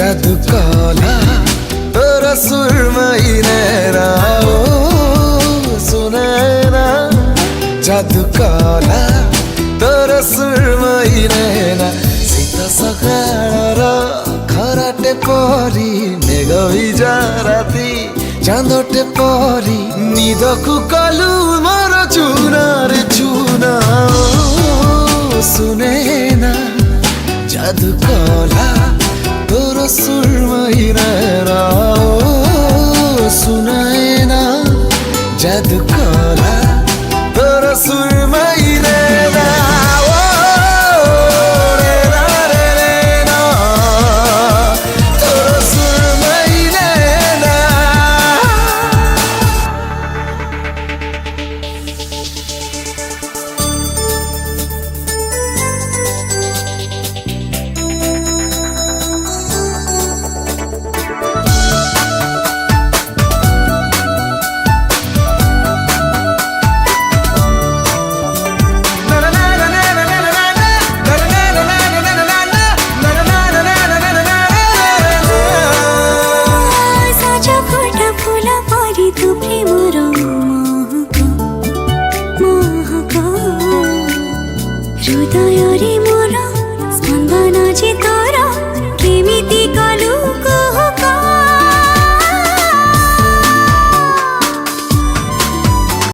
जादू काला तोरा सुरमई नैना ओ सुनैना जादू काला तोरा सुरमई नैना सीता सकाळर खराटे परी मेघ भिजा राती चांदटे परी निदकु कलु मोर चुना रे चुना ओ सुनैना जादू काला तोरा सुरमई नैना ओ सुनैना जादू काला तोरा सुरमई नैना ओ नैना रे नैना तोरा सुरमई नैना। हृदय रे मोर स्पंदन चित